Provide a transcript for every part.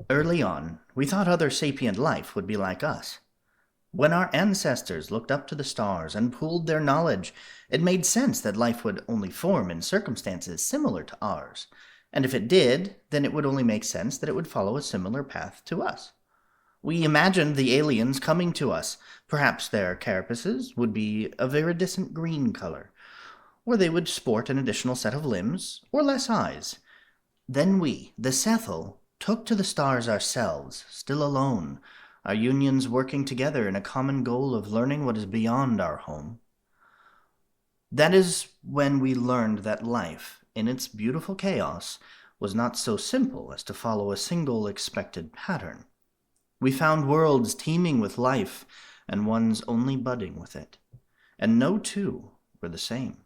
Early on, we thought other sapient life would be like us. When our ancestors looked up to the stars and pooled their knowledge, it made sense that life would only form in circumstances similar to ours. And if it did, then it would only make sense that it would follow a similar path to us. We imagined the aliens coming to us. Perhaps their carapaces would be of iridescent green color, or they would sport an additional set of limbs, or less eyes. Then we, the Sethel, took to the stars ourselves, still alone, our unions working together in a common goal of learning what is beyond our home. That is when we learned that life, in its beautiful chaos, was not so simple as to follow a single expected pattern. We found worlds teeming with life, and ones only budding with it. And no two were the same.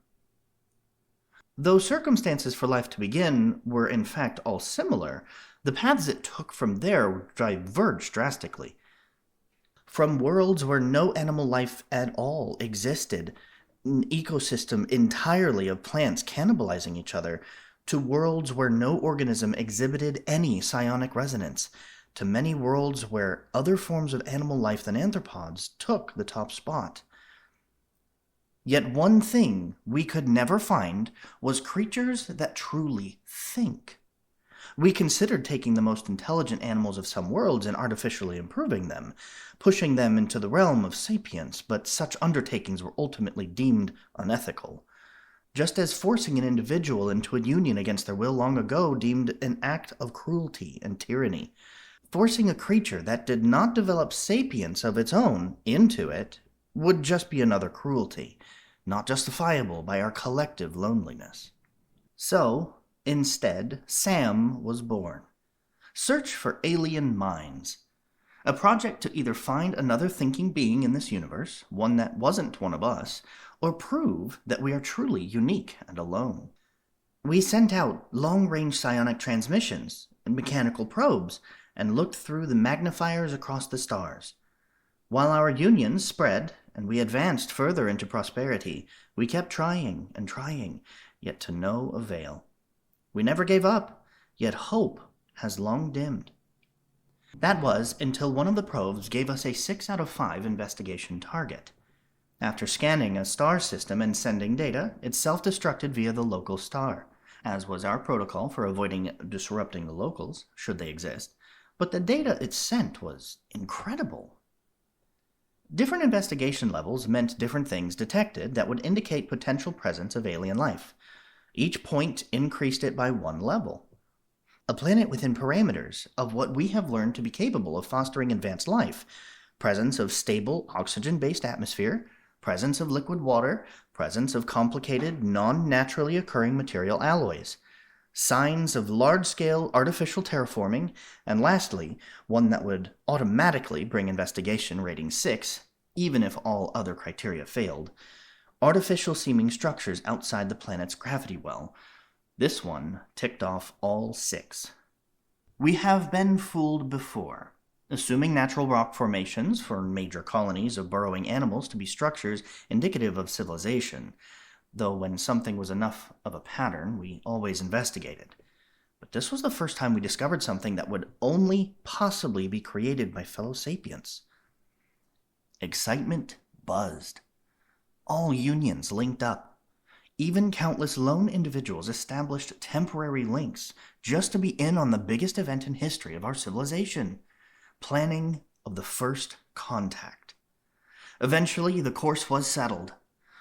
Though circumstances for life to begin were in fact all similar, the paths it took from there diverged drastically. From worlds where no animal life at all existed, an ecosystem entirely of plants cannibalizing each other, to worlds where no organism exhibited any psionic resonance, to many worlds where other forms of animal life than anthropods took the top spot. Yet one thing we could never find was creatures that truly think. We considered taking the most intelligent animals of some worlds and artificially improving them, pushing them into the realm of sapience, but such undertakings were ultimately deemed unethical. Just as forcing an individual into a union against their will long ago deemed an act of cruelty and tyranny, forcing a creature that did not develop sapience of its own into it would just be another cruelty, not justifiable by our collective loneliness. So, instead, Sam was born. Search for Alien Minds, a project to either find another thinking being in this universe, one that wasn't one of us, or prove that we are truly unique and alone. We sent out long-range psionic transmissions and mechanical probes and looked through the magnifiers across the stars. While our unions spread and we advanced further into prosperity, we kept trying and trying, yet to no avail. We never gave up, yet hope has long dimmed. That was until one of the probes gave us a 6 out of 5 investigation target. After scanning a star system and sending data, it self-destructed via the local star, as was our protocol for avoiding disrupting the locals, should they exist, but the data it sent was incredible. Different investigation levels meant different things detected that would indicate potential presence of alien life. Each point increased it by 1 level. A planet within parameters of what we have learned to be capable of fostering advanced life, presence of stable oxygen-based atmosphere, presence of liquid water, presence of complicated, non-naturally occurring material alloys, signs of large-scale artificial terraforming, and lastly, one that would automatically bring investigation rating 6, even if all other criteria failed, artificial-seeming structures outside the planet's gravity well. This one ticked off all 6. We have been fooled before, assuming natural rock formations for major colonies of burrowing animals to be structures indicative of civilization, though when something was enough of a pattern, we always investigated. But this was the first time we discovered something that would only possibly be created by fellow sapients. Excitement buzzed. All unions linked up. Even countless lone individuals established temporary links just to be in on the biggest event in history of our civilization, planning of the first contact. Eventually, the course was settled.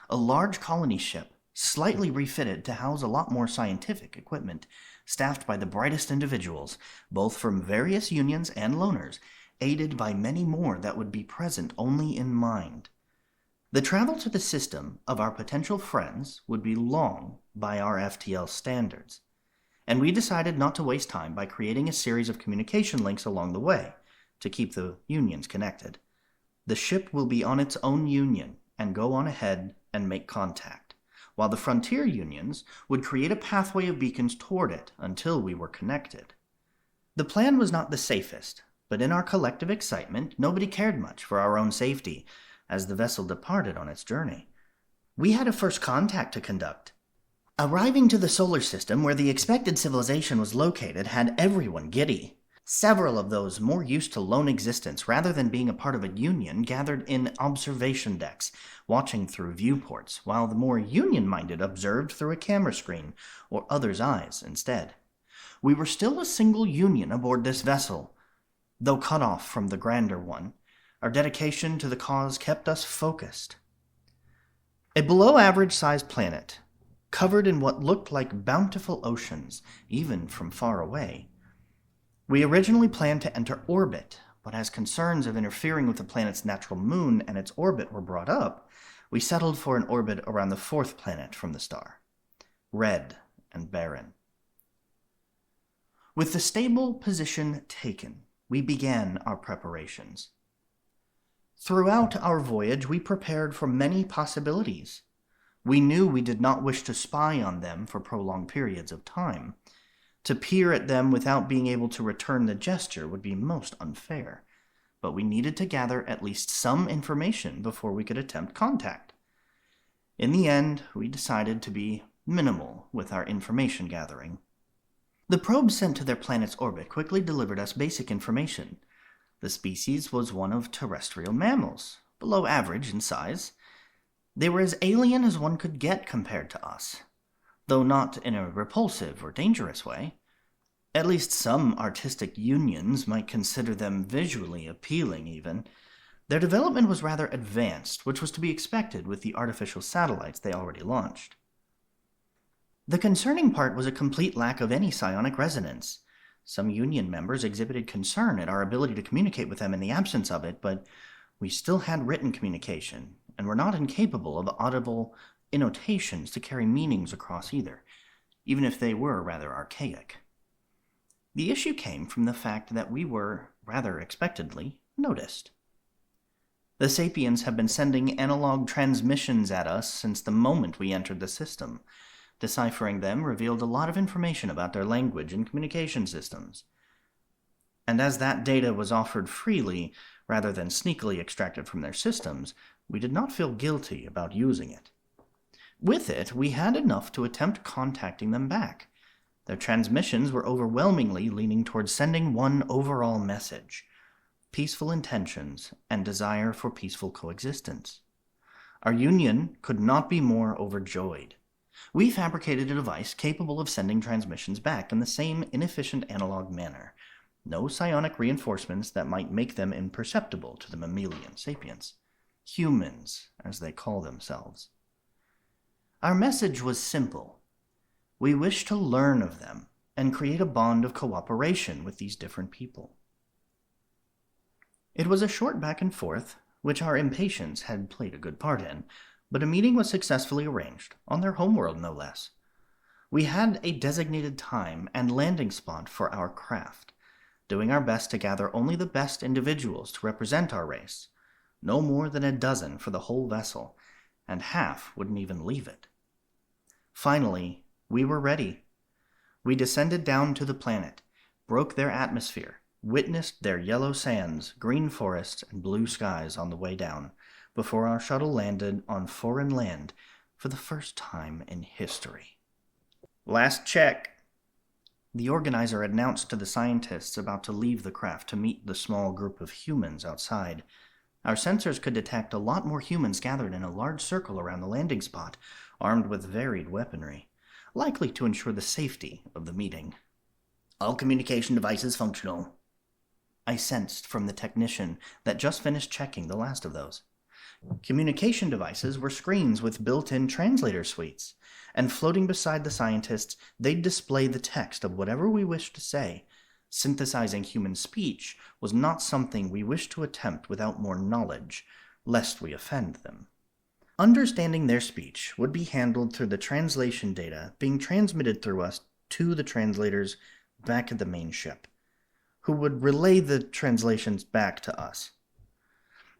A large colony ship, slightly refitted to house a lot more scientific equipment, staffed by the brightest individuals, both from various unions and loners, aided by many more that would be present only in mind. The travel to the system of our potential friends would be long by our FTL standards, and we decided not to waste time by creating a series of communication links along the way to keep the unions connected. The ship will be on its own union and go on ahead and make contact, while the frontier unions would create a pathway of beacons toward it until we were connected. The plan was not the safest, but in our collective excitement, nobody cared much for our own safety as the vessel departed on its journey. We had a first contact to conduct. Arriving to the solar system where the expected civilization was located had everyone giddy. Several of those more used to lone existence rather than being a part of a union gathered in observation decks, watching through viewports, while the more union-minded observed through a camera screen or others' eyes instead. We were still a single union aboard this vessel, though cut off from the grander one. Our dedication to the cause kept us focused. A below-average-sized planet, covered in what looked like bountiful oceans, even from far away. We originally planned to enter orbit, but as concerns of interfering with the planet's natural moon and its orbit were brought up, we settled for an orbit around the fourth planet from the star, red and barren. With the stable position taken, we began our preparations. Throughout our voyage, we prepared for many possibilities. We knew we did not wish to spy on them for prolonged periods of time. To peer at them without being able to return the gesture would be most unfair, but we needed to gather at least some information before we could attempt contact. In the end, we decided to be minimal with our information gathering. The probes sent to their planet's orbit quickly delivered us basic information. The species was one of terrestrial mammals, below average in size. They were as alien as one could get compared to us, though not in a repulsive or dangerous way. At least some artistic unions might consider them visually appealing even. Their development was rather advanced, which was to be expected with the artificial satellites they already launched. The concerning part was a complete lack of any psionic resonance. Some union members exhibited concern at our ability to communicate with them in the absence of it, but we still had written communication, and were not incapable of audible annotations to carry meanings across either, even if they were rather archaic. The issue came from the fact that we were, rather expectedly, noticed. The Sapiens have been sending analog transmissions at us since the moment we entered the system. Deciphering them revealed a lot of information about their language and communication systems. And as that data was offered freely, rather than sneakily extracted from their systems, we did not feel guilty about using it. With it, we had enough to attempt contacting them back. Their transmissions were overwhelmingly leaning towards sending one overall message: peaceful intentions and desire for peaceful coexistence. Our union could not be more overjoyed. We fabricated a device capable of sending transmissions back in the same inefficient analog manner. No psionic reinforcements that might make them imperceptible to the mammalian sapiens. Humans, as they call themselves. Our message was simple. We wished to learn of them and create a bond of cooperation with these different people. It was a short back and forth, which our impatience had played a good part in, but a meeting was successfully arranged, on their homeworld no less. We had a designated time and landing spot for our craft, doing our best to gather only the best individuals to represent our race, no more than a dozen for the whole vessel, and half wouldn't even leave it. Finally, we were ready. We descended down to the planet, broke their atmosphere, witnessed their yellow sands, green forests, and blue skies on the way down, before our shuttle landed on foreign land for the first time in history. Last check. The organizer announced to the scientists about to leave the craft to meet the small group of humans outside. Our sensors could detect a lot more humans gathered in a large circle around the landing spot, armed with varied weaponry, likely to ensure the safety of the meeting. All communication devices functional, I sensed from the technician that just finished checking the last of those. Communication devices were screens with built-in translator suites, and floating beside the scientists, they'd display the text of whatever we wished to say. Synthesizing human speech was not something we wished to attempt without more knowledge, lest we offend them. Understanding their speech would be handled through the translation data being transmitted through us to the translators back at the main ship, who would relay the translations back to us.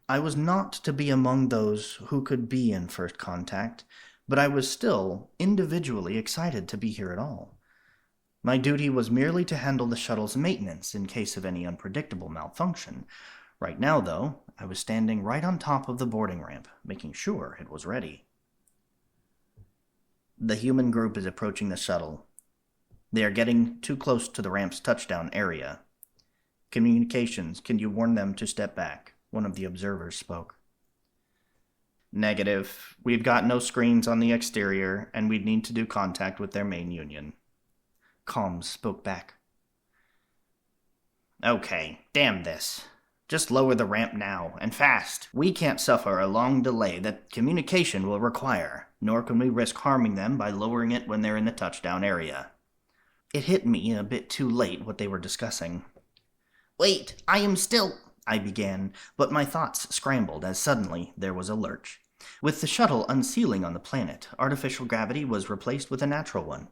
I was not to be among those who could be in first contact, but I was still individually excited to be here at all. My duty was merely to handle the shuttle's maintenance in case of any unpredictable malfunction. Right now, though, I was standing right on top of the boarding ramp, making sure it was ready. The human group is approaching the shuttle. They are getting too close to the ramp's touchdown area. Communications, can you warn them to step back? One of the observers spoke. Negative. We've got no screens on the exterior, and we'd need to do contact with their main union. Comms spoke back. Okay, damn this. Just lower the ramp now, and fast. We can't suffer a long delay that communication will require, nor can we risk harming them by lowering it when they're in the touchdown area. It hit me a bit too late what they were discussing. Wait, I am still... I began, but my thoughts scrambled as suddenly there was a lurch. With the shuttle unsealing on the planet, artificial gravity was replaced with a natural one.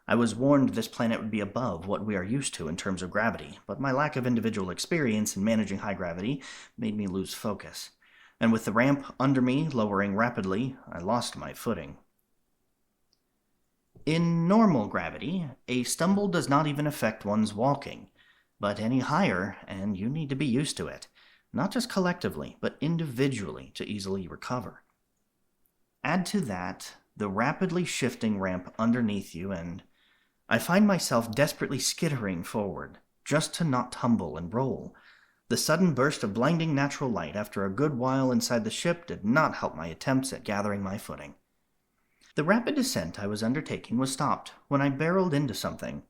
I was warned this planet would be above what we are used to in terms of gravity, but my lack of individual experience in managing high gravity made me lose focus. And with the ramp under me lowering rapidly, I lost my footing. In normal gravity, a stumble does not even affect one's walking, but any higher, and you need to be used to it, not just collectively, but individually to easily recover. Add to that the rapidly shifting ramp underneath you, and I find myself desperately skittering forward, just to not tumble and roll. The sudden burst of blinding natural light after a good while inside the ship did not help my attempts at gathering my footing. The rapid descent I was undertaking was stopped when I barreled into something.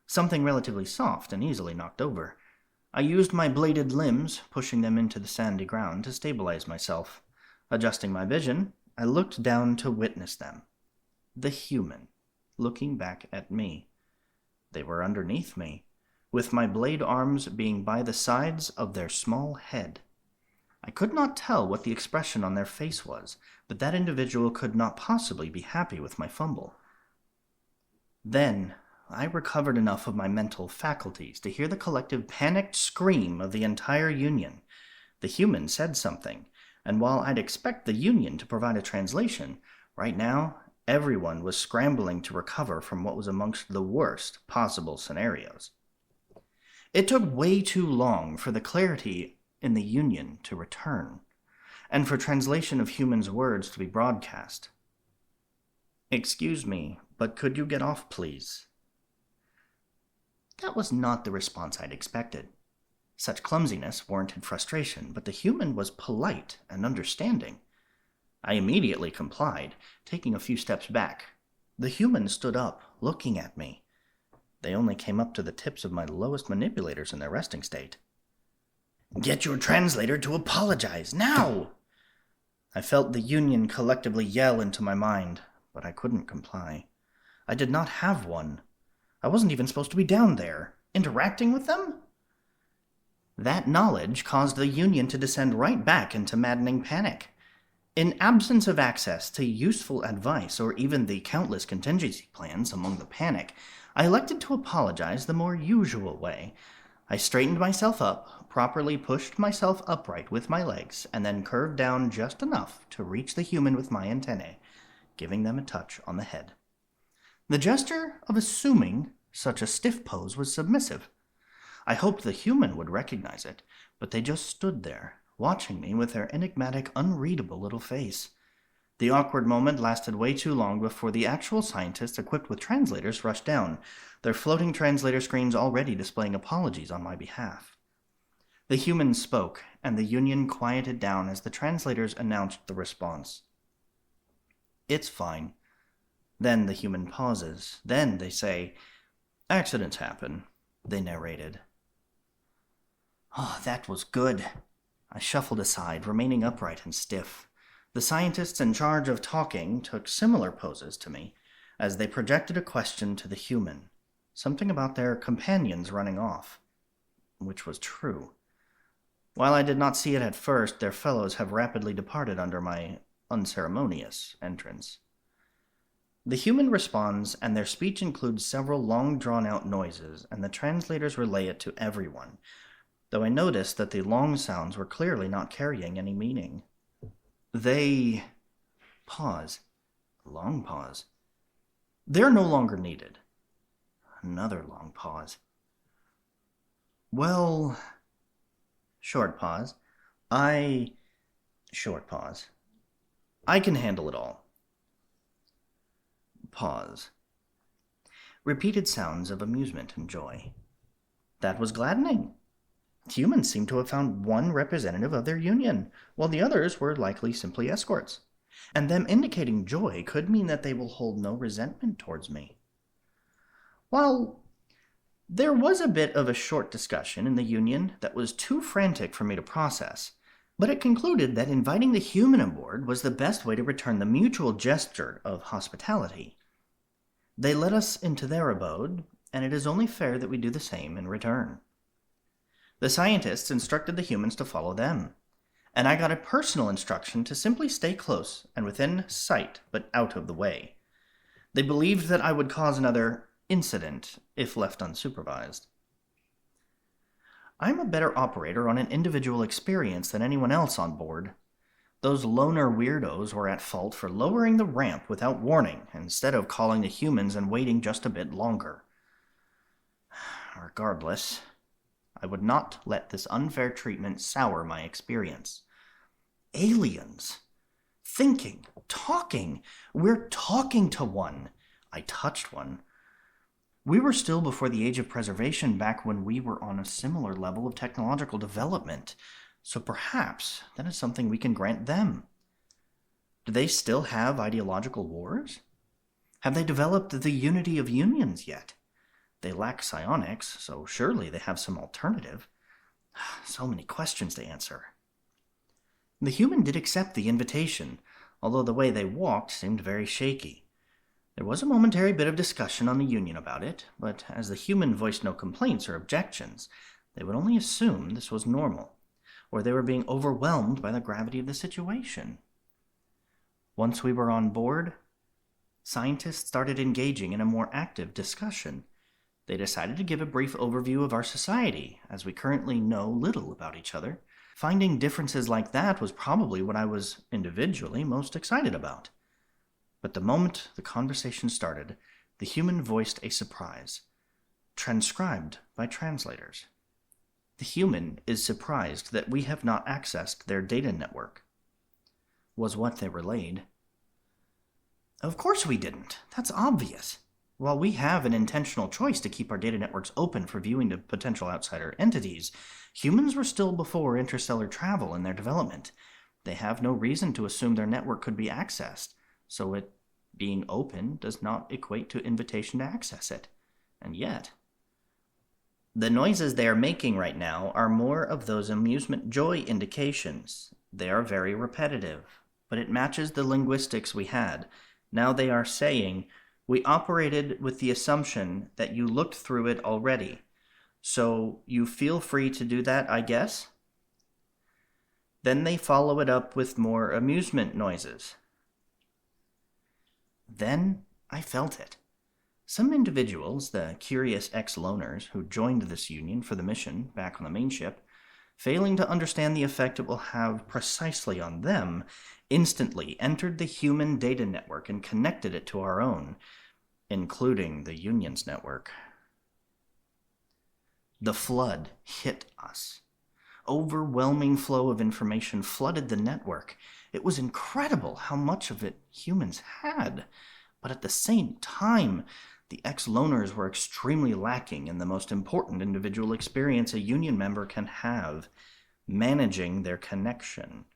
Something relatively soft and easily knocked over. I used my bladed limbs, pushing them into the sandy ground, to stabilize myself. Adjusting my vision, I looked down to witness them. The human, looking back at me. They were underneath me, with my blade arms being by the sides of their small head. I could not tell what the expression on their face was, but that individual could not possibly be happy with my fumble. Then I recovered enough of my mental faculties to hear the collective panicked scream of the entire Union. The human said something, and while I'd expect the Union to provide a translation, right now everyone was scrambling to recover from what was amongst the worst possible scenarios. It took way too long for the clarity in the Union to return, and for translation of humans' words to be broadcast. Excuse me, but could you get off, please? That was not the response I'd expected. Such clumsiness warranted frustration, but the human was polite and understanding. I immediately complied, taking a few steps back. The human stood up, looking at me. They only came up to the tips of my lowest manipulators in their resting state. Get your translator to apologize, now! I felt the Union collectively yell into my mind, but I couldn't comply. I did not have one. I wasn't even supposed to be down there, interacting with them? That knowledge caused the Union to descend right back into maddening panic. In absence of access to useful advice or even the countless contingency plans among the panic, I elected to apologize the more usual way. I straightened myself up, properly pushed myself upright with my legs, and then curved down just enough to reach the human with my antennae, giving them a touch on the head. The gesture of assuming such a stiff pose was submissive. I hoped the human would recognize it, but they just stood there, watching me with their enigmatic, unreadable little face. The awkward moment lasted way too long before the actual scientists equipped with translators rushed down, their floating translator screens already displaying apologies on my behalf. The humans spoke, and the Union quieted down as the translators announced the response. It's fine. Then the human pauses. Then they say, accidents happen, they narrated. Oh, that was good. I shuffled aside, remaining upright and stiff. The scientists in charge of talking took similar poses to me, as they projected a question to the human, something about their companions running off, which was true. While I did not see it at first, their fellows have rapidly departed under my unceremonious entrance. The human responds, and their speech includes several long drawn-out noises, and the translators relay it to everyone, though I noticed that the long sounds were clearly not carrying any meaning. They pause. A long pause. They're no longer needed. Another long pause. Well... Short pause. Short pause. I can handle it all. Pause. Repeated sounds of amusement and joy. That was gladdening. Humans seem to have found one representative of their union, while the others were likely simply escorts. And them indicating joy could mean that they will hold no resentment towards me. While there was a bit of a short discussion in the union that was too frantic for me to process, but it concluded that inviting the human aboard was the best way to return the mutual gesture of hospitality. They let us into their abode, and it is only fair that we do the same in return. The scientists instructed the humans to follow them, and I got a personal instruction to simply stay close and within sight, but out of the way. They believed that I would cause another incident if left unsupervised. I'm a better operator on an individual experience than anyone else on board. Those loner weirdos were at fault for lowering the ramp without warning, instead of calling the humans and waiting just a bit longer. Regardless, I would not let this unfair treatment sour my experience. Aliens. Thinking. Talking. We're talking to one. I touched one. We were still before the age of preservation back when we were on a similar level of technological development, so perhaps that is something we can grant them. Do they still have ideological wars? Have they developed the unity of unions yet? They lack psionics, so surely they have some alternative. So many questions to answer. The human did accept the invitation, although the way they walked seemed very shaky. There was a momentary bit of discussion on the union about it, but as the human voiced no complaints or objections, they would only assume this was normal, or they were being overwhelmed by the gravity of the situation. Once we were on board, scientists started engaging in a more active discussion. They decided to give a brief overview of our society, as we currently know little about each other. Finding differences like that was probably what I was individually most excited about. But the moment the conversation started, the human voiced a surprise, transcribed by translators. The human is surprised that we have not accessed their data network, was what they relayed. Of course we didn't. That's obvious. While we have an intentional choice to keep our data networks open for viewing to potential outsider entities, humans were still before interstellar travel in their development. They have no reason to assume their network could be accessed, so it being open does not equate to invitation to access it. And yet, the noises they are making right now are more of those amusement joy indications. They are very repetitive, but it matches the linguistics we had. Now they are saying, "We operated with the assumption that you looked through it already, so you feel free to do that, I guess?" Then they follow it up with more amusement noises. Then I felt it. Some individuals, the curious ex-loners who joined this union for the mission back on the main ship, failing to understand the effect it will have precisely on them, instantly entered the human data network and connected it to our own, including the union's network. The flood hit us. Overwhelming flow of information flooded the network. It was incredible how much of it humans had, but at the same time, the ex-loners were extremely lacking in the most important individual experience a union member can have, managing their connection.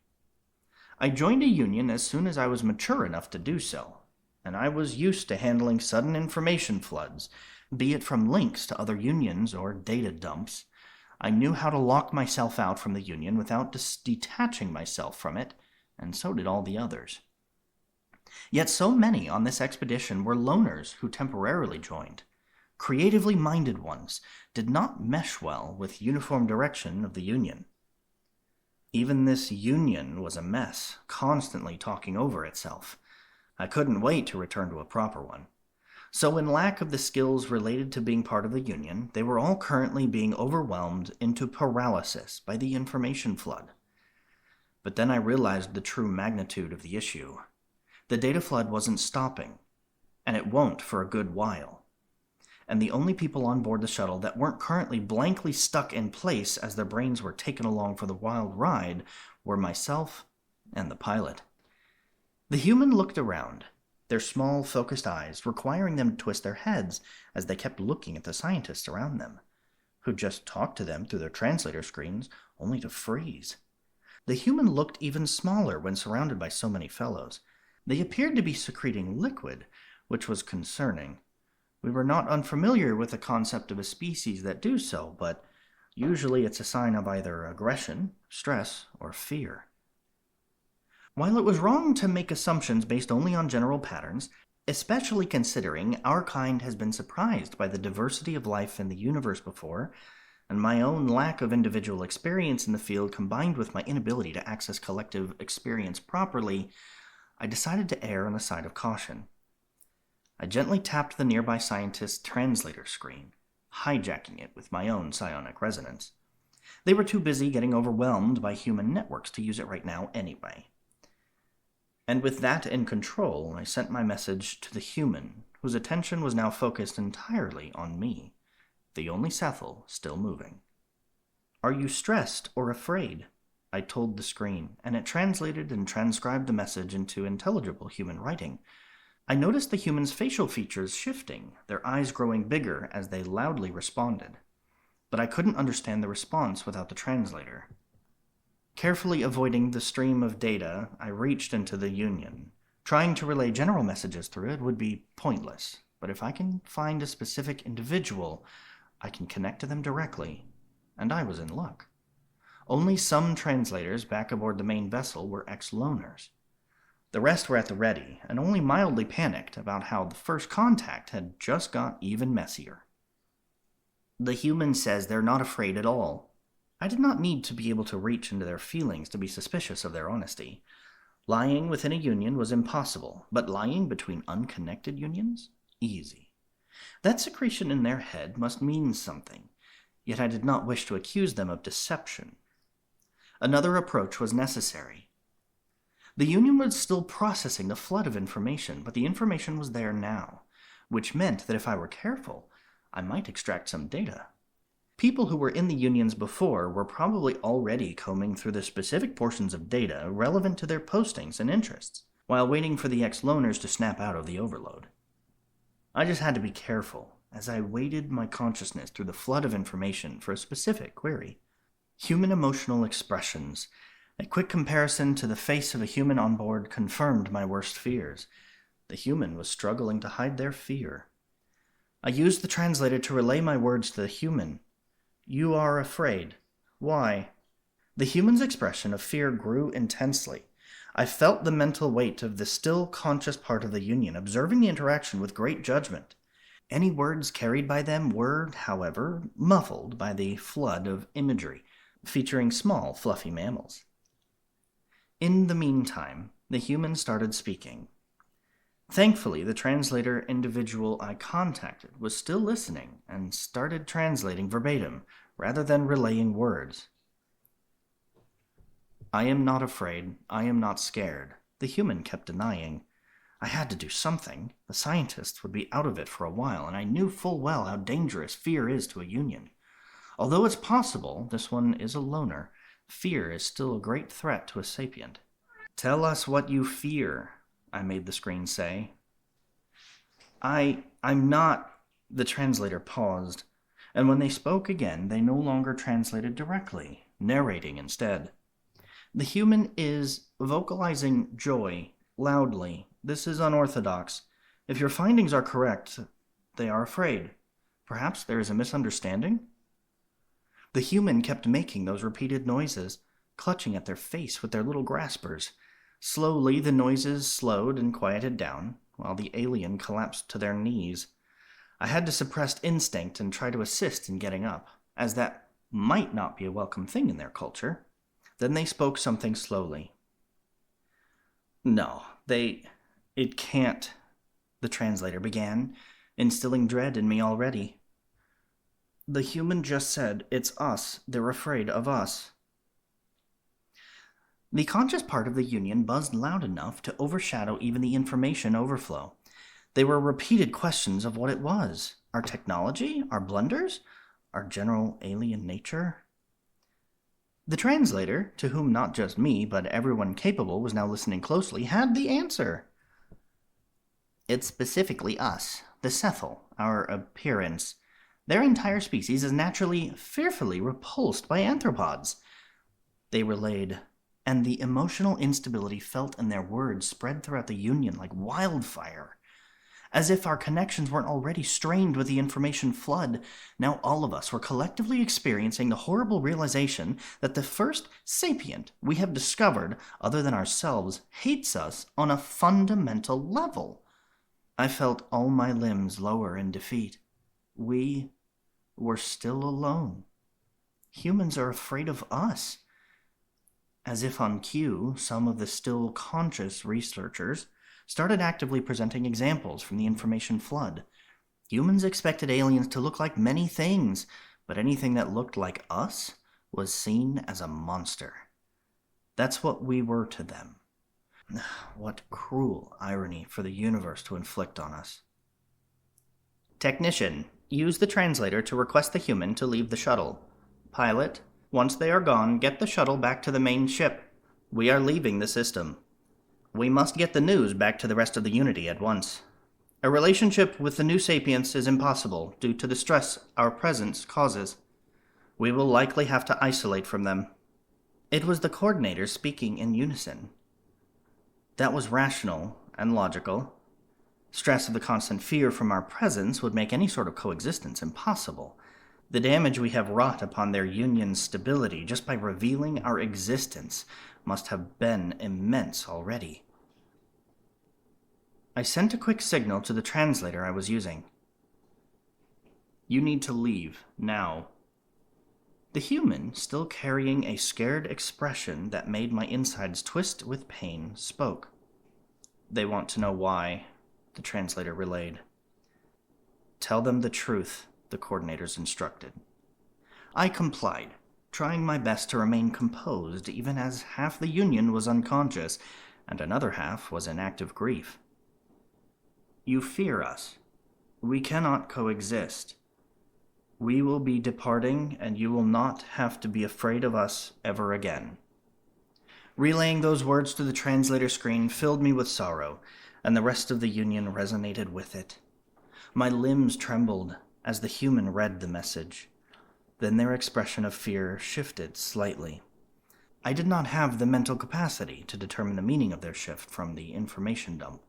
I joined a union as soon as I was mature enough to do so, and I was used to handling sudden information floods, be it from links to other unions or data dumps. I knew how to lock myself out from the union without detaching myself from it, and so did all the others. Yet so many on this expedition were loners who temporarily joined. Creatively minded ones did not mesh well with uniform direction of the union. Even this union was a mess, constantly talking over itself. I couldn't wait to return to a proper one. So in lack of the skills related to being part of the union, they were all currently being overwhelmed into paralysis by the information flood. But then I realized the true magnitude of the issue. The data flood wasn't stopping, and it won't for a good while. And the only people on board the shuttle that weren't currently blankly stuck in place as their brains were taken along for the wild ride were myself and the pilot. The human looked around, their small, focused eyes requiring them to twist their heads as they kept looking at the scientists around them. who just talked to them through their translator screens, only to freeze. The human looked even smaller when surrounded by so many fellows. They appeared to be secreting liquid, which was concerning. We were not unfamiliar with the concept of a species that do so, but usually it's a sign of either aggression, stress, or fear. While it was wrong to make assumptions based only on general patterns, especially considering our kind has been surprised by the diversity of life in the universe before, and my own lack of individual experience in the field combined with my inability to access collective experience properly, I decided to err on the side of caution. I gently tapped the nearby scientist's translator screen, hijacking it with my own psionic resonance. They were too busy getting overwhelmed by human networks to use it right now anyway. And with that in control, I sent my message to the human, whose attention was now focused entirely on me, the only Sethel still moving. "Are you stressed or afraid?" I told the screen, and it translated and transcribed the message into intelligible human writing. I noticed the human's facial features shifting, their eyes growing bigger as they loudly responded. But I couldn't understand the response without the translator. Carefully avoiding the stream of data, I reached into the Union. Trying to relay general messages through it would be pointless, but if I can find a specific individual, I can connect to them directly, and I was in luck. Only some translators back aboard the main vessel were ex-loners. The rest were at the ready, and only mildly panicked about how the first contact had just got even messier. "The human says they're not afraid at all." I did not need to be able to reach into their feelings to be suspicious of their honesty. Lying within a union was impossible, but lying between unconnected unions? Easy. That secretion in their head must mean something, yet I did not wish to accuse them of deception. Another approach was necessary. The Union was still processing the flood of information, but the information was there now, which meant that if I were careful, I might extract some data. People who were in the Unions before were probably already combing through the specific portions of data relevant to their postings and interests, while waiting for the ex-loners to snap out of the overload. I just had to be careful as I weighted my consciousness through the flood of information for a specific query. Human emotional expressions. A quick comparison to the face of a human on board confirmed my worst fears. The human was struggling to hide their fear. I used the translator to relay my words to the human. "You are afraid. Why?" The human's expression of fear grew intensely. I felt the mental weight of the still conscious part of the Union observing the interaction with great judgment. Any words carried by them were, however, muffled by the flood of imagery, featuring small, fluffy mammals. In the meantime, the human started speaking. Thankfully, the translator individual I contacted was still listening and started translating verbatim, rather than relaying words. "I am not afraid. I am not scared." The human kept denying. I had to do something. The scientists would be out of it for a while, and I knew full well how dangerous fear is to a Union. Although it's possible this one is a loner, fear is still a great threat to a sapient. "Tell us what you fear," I made the screen say. I'm not," the translator paused, and when they spoke again, they no longer translated directly, narrating instead. "The human is vocalizing joy, loudly. This is unorthodox. If your findings are correct, they are afraid. Perhaps there is a misunderstanding?" The human kept making those repeated noises, clutching at their face with their little graspers. Slowly, the noises slowed and quieted down, while the alien collapsed to their knees. I had to suppress instinct and try to assist in getting up, as that might not be a welcome thing in their culture. Then they spoke something slowly. "No, it can't," the translator began, instilling dread in me already. "The human just said, it's us. They're afraid of us." The conscious part of the Union buzzed loud enough to overshadow even the information overflow. They were repeated questions of what it was. Our technology? Our blunders? Our general alien nature? The translator, to whom not just me, but everyone capable was now listening closely, had the answer. "It's specifically us, the Sethel, our appearance. Their entire species is naturally, fearfully repulsed by anthropods. They relayed, and the emotional instability felt in their words spread throughout the Union like wildfire. As if our connections weren't already strained with the information flood, now all of us were collectively experiencing the horrible realization that the first sapient we have discovered, other than ourselves, hates us on a fundamental level. I felt all my limbs lower in defeat. We were still alone. Humans are afraid of us. As if on cue, some of the still conscious researchers started actively presenting examples from the information flood. Humans expected aliens to look like many things, but anything that looked like us was seen as a monster. That's what we were to them. What cruel irony for the universe to inflict on us. Technician, use the translator to request the human to leave the shuttle. Pilot, once they are gone, get the shuttle back to the main ship. We are leaving the system. We must get the news back to the rest of the Unity at once. A relationship with the new sapients is impossible due to the stress our presence causes. We will likely have to isolate from them. It was the coordinator speaking in unison. That was rational and logical. Stress of the constant fear from our presence would make any sort of coexistence impossible. The damage we have wrought upon their union's stability just by revealing our existence must have been immense already. I sent a quick signal to the translator I was using. You need to leave, now. The human, still carrying a scared expression that made my insides twist with pain, spoke. They want to know why, the translator relayed. Tell them the truth, the coordinators instructed. I complied, trying my best to remain composed even as half the Union was unconscious and another half was in active grief. You fear us. We cannot coexist. We will be departing, and you will not have to be afraid of us ever again. Relaying those words to the translator screen filled me with sorrow, and the rest of the Union resonated with it. My limbs trembled as the human read the message. Then their expression of fear shifted slightly. I did not have the mental capacity to determine the meaning of their shift from the information dump,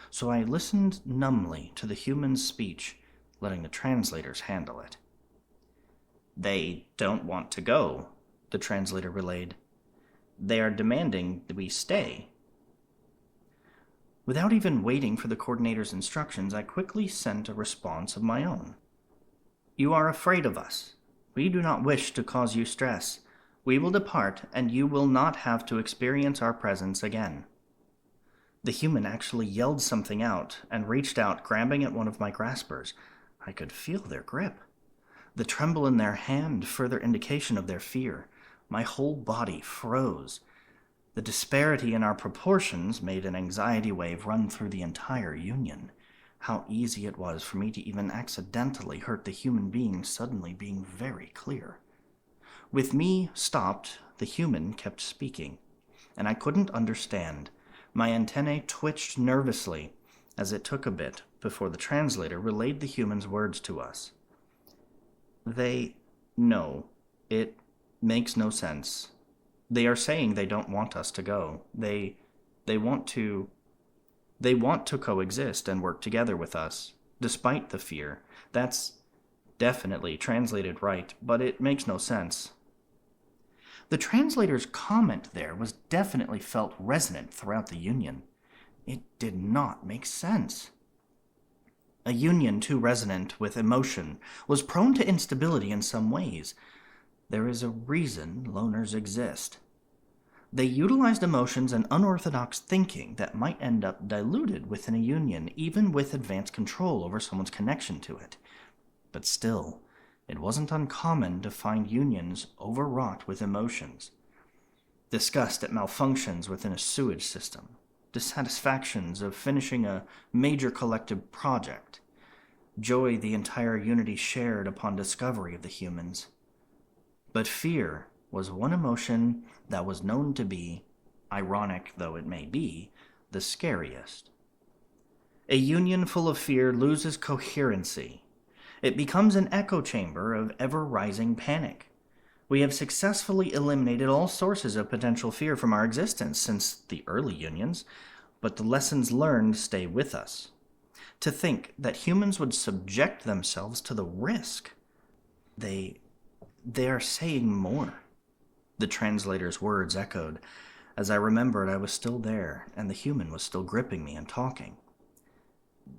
so I listened numbly to the human's speech, letting the translators handle it. They don't want to go, the translator relayed. They are demanding that we stay. Without even waiting for the coordinator's instructions, I quickly sent a response of my own. You are afraid of us. We do not wish to cause you stress. We will depart, and you will not have to experience our presence again. The human actually yelled something out and reached out, grabbing at one of my graspers. I could feel their grip. The tremble in their hand, further indication of their fear. My whole body froze. The disparity in our proportions made an anxiety wave run through the entire Union. How easy it was for me to even accidentally hurt the human being suddenly being very clear. With me stopped, the human kept speaking, and I couldn't understand. My antennae twitched nervously as it took a bit before the translator relayed the human's words to us. No, it makes no sense. They are saying they don't want us to go. They want to coexist and work together with us, despite the fear. That's definitely translated right, but it makes no sense. The translator's comment there was definitely felt resonant throughout the Union. It did not make sense. A Union too resonant with emotion was prone to instability in some ways. There is a reason loners exist. They utilized emotions and unorthodox thinking that might end up diluted within a Union, even with advanced control over someone's connection to it. But still, it wasn't uncommon to find Unions overwrought with emotions. Disgust at malfunctions within a sewage system, dissatisfactions of finishing a major collective project, joy the entire Unity shared upon discovery of the humans. But fear was one emotion that was known to be, ironic though it may be, the scariest. A Union full of fear loses coherency. It becomes an echo chamber of ever-rising panic. We have successfully eliminated all sources of potential fear from our existence since the early unions, but the lessons learned stay with us. To think that humans would subject themselves to the risk. They are saying more. The translator's words echoed. As I remembered, I was still there, and the human was still gripping me and talking.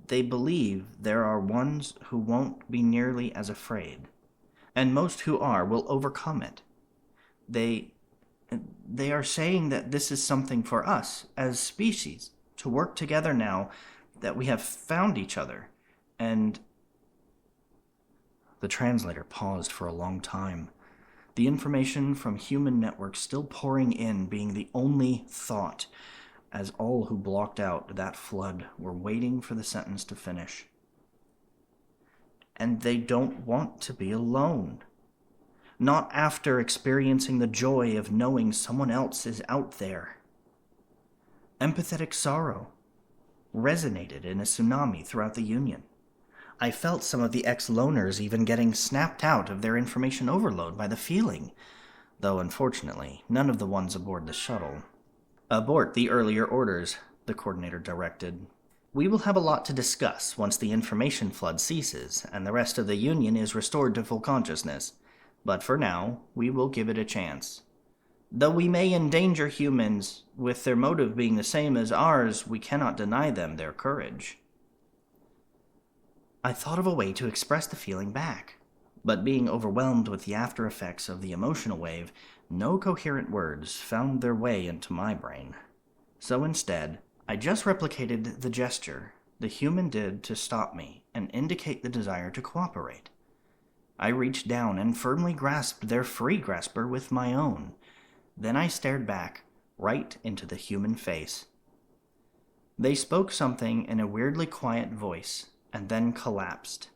They believe there are ones who won't be nearly as afraid, and most who are will overcome it. They are saying that this is something for us, as species, to work together now that we have found each other, and... The translator paused for a long time, the information from human networks still pouring in being the only thought, as all who blocked out that flood were waiting for the sentence to finish. And they don't want to be alone. Not after experiencing the joy of knowing someone else is out there. Empathetic sorrow resonated in a tsunami throughout the Union. I felt some of the ex-loners even getting snapped out of their information overload by the feeling, though unfortunately none of the ones aboard the shuttle. Abort the earlier orders, the coordinator directed. We will have a lot to discuss once the information flood ceases and the rest of the Union is restored to full consciousness, but for now, we will give it a chance. Though we may endanger humans, with their motive being the same as ours, we cannot deny them their courage. I thought of a way to express the feeling back, but being overwhelmed with the after effects of the emotional wave, no coherent words found their way into my brain. So instead, I just replicated the gesture the human did to stop me and indicate the desire to cooperate. I reached down and firmly grasped their free grasper with my own. Then I stared back, right into the human face. They spoke something in a weirdly quiet voice, and then collapsed,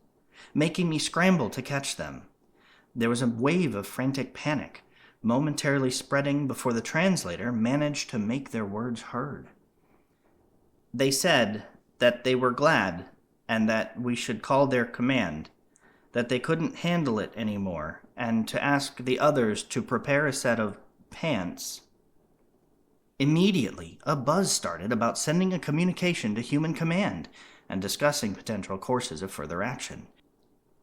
making me scramble to catch them. There was a wave of frantic panic, momentarily spreading before the translator managed to make their words heard. They said that they were glad, and that we should call their command, that they couldn't handle it anymore, and to ask the others to prepare a set of pants. Immediately, a buzz started about sending a communication to human command, and discussing potential courses of further action,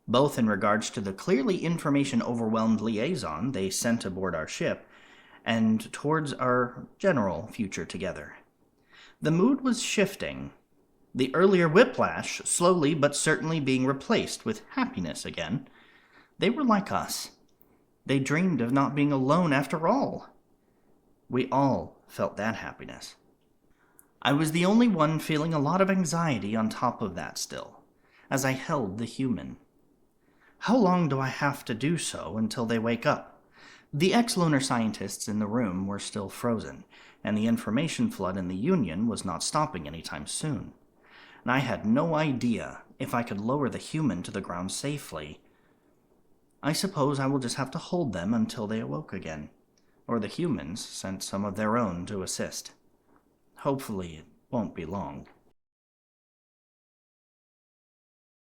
both in regards to the clearly information-overwhelmed liaison they sent aboard our ship, and towards our general future together. The mood was shifting, the earlier whiplash slowly but certainly being replaced with happiness again. They were like us. They dreamed of not being alone after all. We all felt that happiness. I was the only one feeling a lot of anxiety on top of that still, as I held the human. How long do I have to do so until they wake up? The ex-loner scientists in the room were still frozen, and the information flood in the Union was not stopping anytime soon. And I had no idea if I could lower the human to the ground safely. I suppose I will just have to hold them until they awoke again, or the humans sent some of their own to assist. Hopefully it won't be long.